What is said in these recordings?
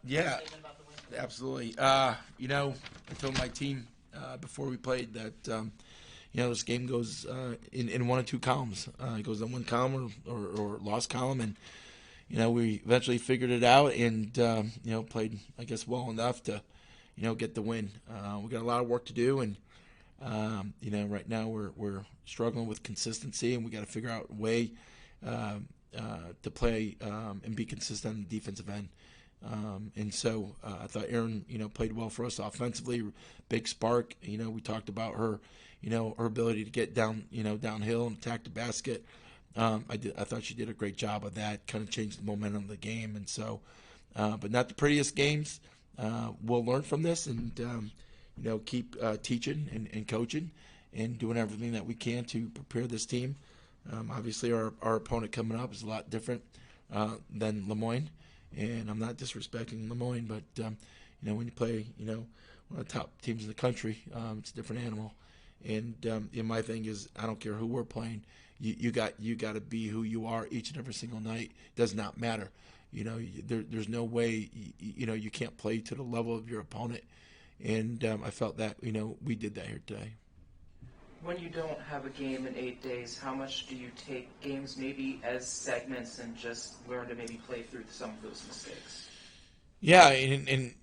Yeah, absolutely. I told my team before we played that this game goes in one of two columns. It goes in one column or lost column, and we eventually figured it out and played, I guess, well enough to get the win. We got a lot of work to do, and right now we're struggling with consistency, and we got to figure out a way to play and be consistent on the defensive end. And so I thought Aaryn, played well for us offensively. Big spark. We talked about her, her ability to get down, downhill and attack the basket. I thought she did a great job of that. Kind of changed the momentum of the game. And so, but not the prettiest games. We'll learn from this and keep teaching and coaching and doing everything that we can to prepare this team. Obviously, our opponent coming up is a lot different than Moyne. And I'm not disrespecting Moyne, but when you play, one of the top teams in the country, it's a different animal. And my thing is, I don't care who we're playing. You got to be who you are each and every single night. It does not matter. There's no way you can't play to the level of your opponent. And I felt that we did that here today. When you don't have a game in 8 days, how much do you take games maybe as segments and just learn to maybe play through some of those mistakes? Yeah, and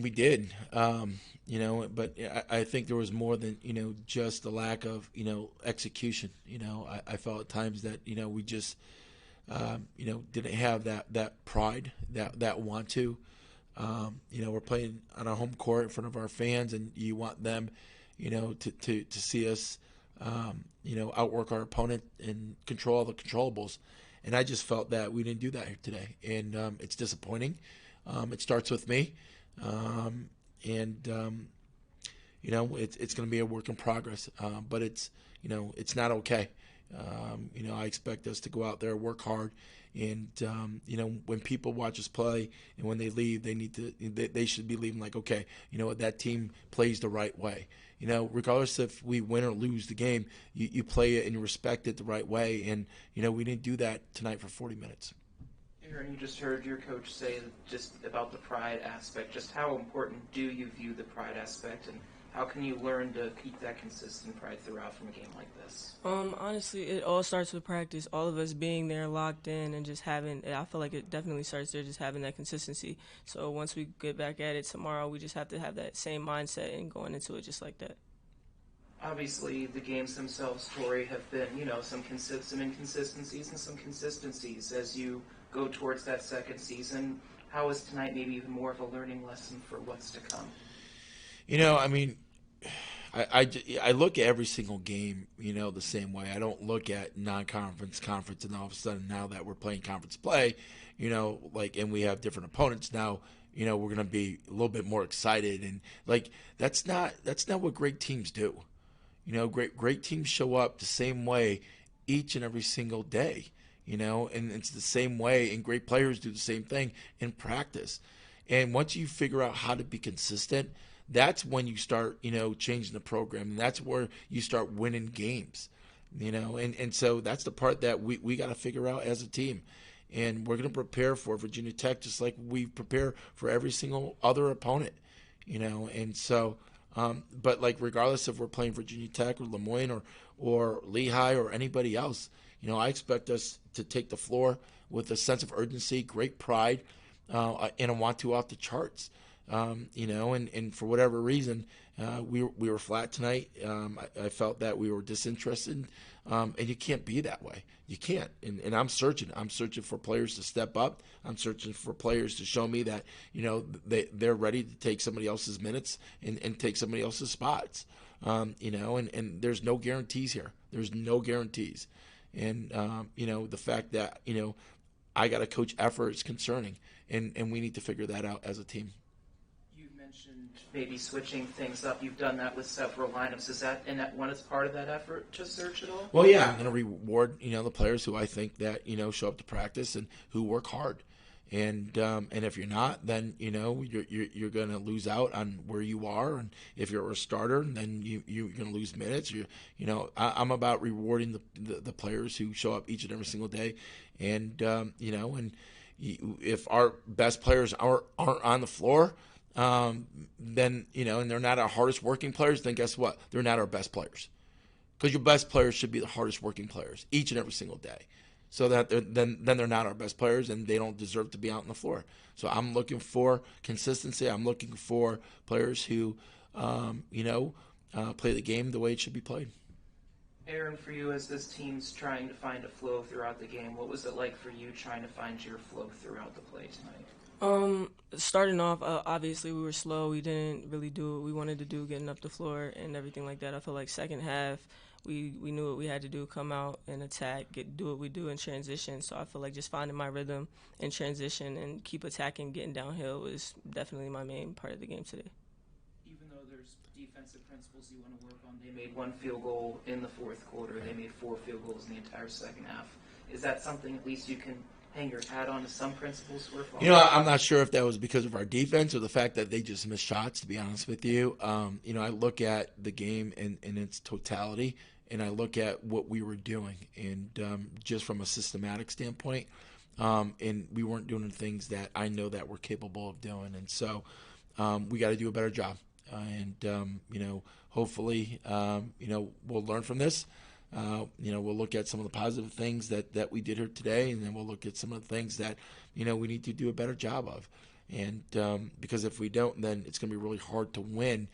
we did, but I think there was more than, just the lack of, execution. I felt at times that, we just, didn't have that pride, that want to. We're playing on our home court in front of our fans, and you want them, to see us, outwork our opponent and control all the controllables. And I just felt that we didn't do that here today. And it's disappointing. It starts with me. It's going to be a work in progress. But it's not okay. I expect us to go out there, work hard. And, when people watch us play and when they leave, they should be leaving like, okay, that team plays the right way. Regardless if we win or lose the game, you play it and you respect it the right way. And, we didn't do that tonight for 40 minutes. Aaryn, you just heard your coach say just about the pride aspect. Just how important do you view the pride aspect, and how can you learn to keep that consistent pride throughout from a game like this? Honestly, it all starts with practice. All of us being there, locked in, and just having, I feel like it definitely starts there, just having that consistency. So once we get back at it tomorrow, we just have to have that same mindset and going into it just like that. Obviously, the games themselves, Tory, have been, some inconsistencies and some consistencies as you go towards that second season. How is tonight maybe even more of a learning lesson for what's to come? I look at every single game, the same way. I don't look at non-conference, conference, and all of a sudden now that we're playing conference play, and we have different opponents now, we're going to be a little bit more excited. And that's not what great teams do. Great teams show up the same way each and every single day, and it's the same way, and great players do the same thing in practice. And once you figure out how to be consistent, that's when you start, changing the program. And that's where you start winning games, and so that's the part that we got to figure out as a team. And we're going to prepare for Virginia Tech just like we prepare for every single other opponent, and so, but regardless if we're playing Virginia Tech or Moyne or Lehigh or anybody else, I expect us to take the floor with a sense of urgency, great pride, and a want to off the charts. And for whatever reason, we were flat tonight. I felt that we were disinterested, and you can't be that way. You can't. And I'm searching. I'm searching for players to step up. I'm searching for players to show me that, they're ready to take somebody else's minutes and take somebody else's spots. And there's no guarantees here. There's no guarantees. And, the fact that, I got to coach effort is concerning, and we need to figure that out as a team. Maybe switching things up. You've done that with several lineups. Is that one is part of that effort to search it all? Well, yeah, I'm going to reward the players who I think that show up to practice and who work hard. And if you're not, then you're going to lose out on where you are. And if you're a starter, then you're going to lose minutes. I'm about rewarding the players who show up each and every single day, and if our best players aren't on the floor, then and they're not our hardest working players, then guess what? They're not our best players. Because your best players should be the hardest working players each and every single day. So that then they're not our best players, and they don't deserve to be out on the floor. So I'm looking for consistency. I'm looking for players who, play the game the way it should be played. Aaryn, for you, as this team's trying to find a flow throughout the game, what was it like for you trying to find your flow throughout the play tonight? Starting off, obviously we were slow. We didn't really do what we wanted to do, getting up the floor and everything like that. I feel like second half, we knew what we had to do, come out and attack, do what we do in transition. So I feel like just finding my rhythm in transition and keep attacking, getting downhill was definitely my main part of the game today. Even though there's defensive principles you want to work on, they made one field goal in the fourth quarter. They made 4 field goals in the entire second half. Is that something at least you can hang your hat on to some principles we're following? I'm not sure if that was because of our defense or the fact that they just missed shots, to be honest with you. I look at the game in its totality, and I look at what we were doing, and just from a systematic standpoint, and we weren't doing the things that I know that we're capable of doing. And so we got to do a better job. Hopefully, we'll learn from this. We'll look at some of the positive things that we did here today, and then we'll look at some of the things that, we need to do a better job of. And because if we don't, then it's going to be really hard to win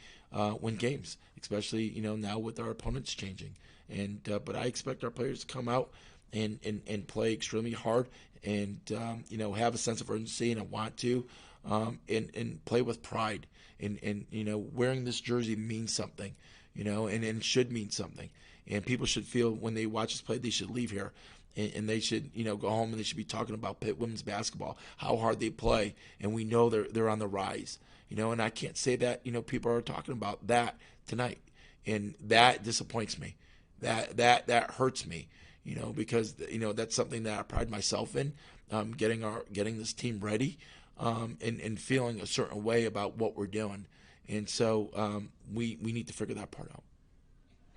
games, especially, now with our opponents changing. And but I expect our players to come out and play extremely hard and, have a sense of urgency and a want to and play with pride. And wearing this jersey means something, and should mean something. And people should feel when they watch us play, they should leave here and they should, go home and they should be talking about Pitt women's basketball, how hard they play, and we know they're on the rise, and I can't say that, people are talking about that tonight, and that disappoints me. That hurts me, because that's something that I pride myself in, getting this team ready, and feeling a certain way about what we're doing, and so we need to figure that part out.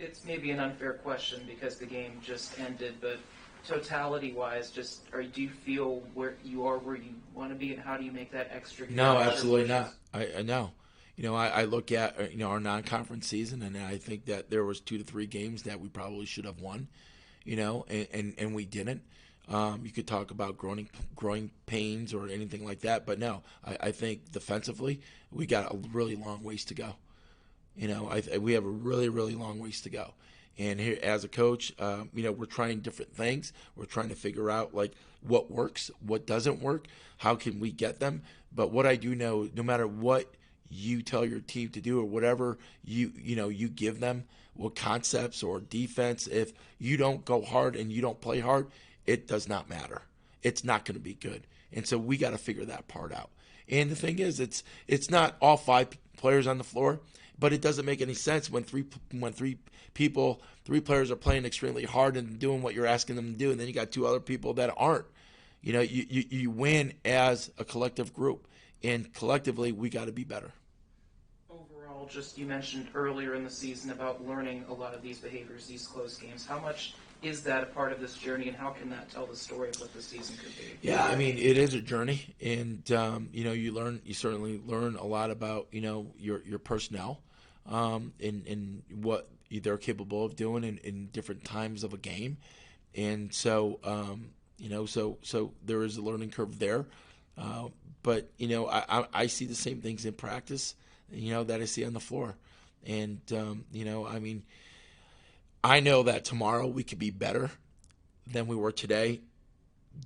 It's maybe an unfair question because the game just ended, but totality-wise, do you feel where you are where you want to be, and how do you make that extra? No, absolutely not. I know. I look at our non-conference season, and I think that there was 2 to 3 games that we probably should have won, and we didn't. You could talk about growing pains or anything like that, but no, I think defensively we got a really long ways to go. We have a really, really long ways to go. And here, as a coach, we're trying different things. We're trying to figure out like what works, what doesn't work, how can we get them. But what I do know, no matter what you tell your team to do or whatever you give them, what concepts or defense, if you don't go hard and you don't play hard, it does not matter. It's not going to be good. And so we got to figure that part out. And the thing is, it's not all 5 players on the floor. But it doesn't make any sense when three players are playing extremely hard and doing what you're asking them to do, and then you got 2 other people that aren't. You win as a collective group, and collectively we got to be better. Overall, you mentioned earlier in the season about learning a lot of these behaviors, these close games. How much is that a part of this journey, and how can that tell the story of what the season could be? Yeah, I mean, it is a journey, and you certainly learn a lot about your personnel. In what they're capable of doing in different times of a game. And so, so there is a learning curve there. But, I see the same things in practice, that I see on the floor. And, I mean, I know that tomorrow we could be better than we were today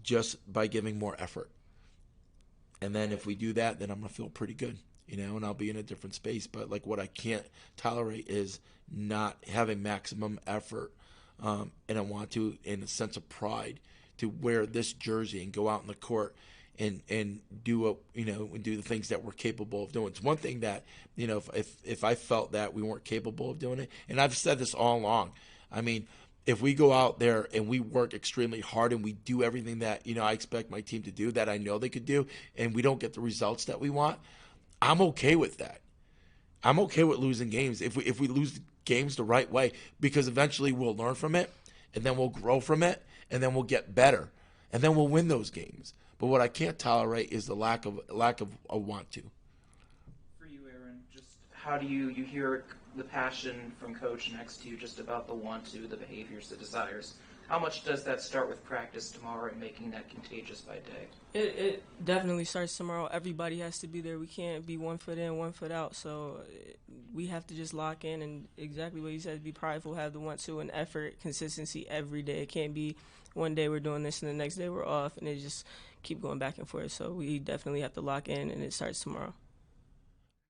just by giving more effort. And then if we do that, then I'm going to feel pretty good. And I'll be in a different space. But, like, what I can't tolerate is not having maximum effort. And I want to, in a sense of pride, to wear this jersey and go out in the court and do and do the things that we're capable of doing. It's one thing that, if I felt that we weren't capable of doing it, and I've said this all along. I mean, if we go out there and we work extremely hard and we do everything that, I expect my team to do, that I know they could do, and we don't get the results that we want, I'm okay with that. I'm okay with losing games if we lose games the right way, because eventually we'll learn from it, and then we'll grow from it, and then we'll get better, and then we'll win those games. But what I can't tolerate is the lack of a want to. For you, Aaryn, just how do you hear the passion from coach next to you just about the want to, the behaviors, the desires? How much does that start with practice tomorrow and making that contagious by day? It definitely starts tomorrow. Everybody has to be there. We can't be 1 foot in, 1 foot out. So we have to just lock in and exactly what you said, be prideful, have the want to and effort, consistency every day. It can't be one day we're doing this and the next day we're off and it just keep going back and forth. So we definitely have to lock in and it starts tomorrow.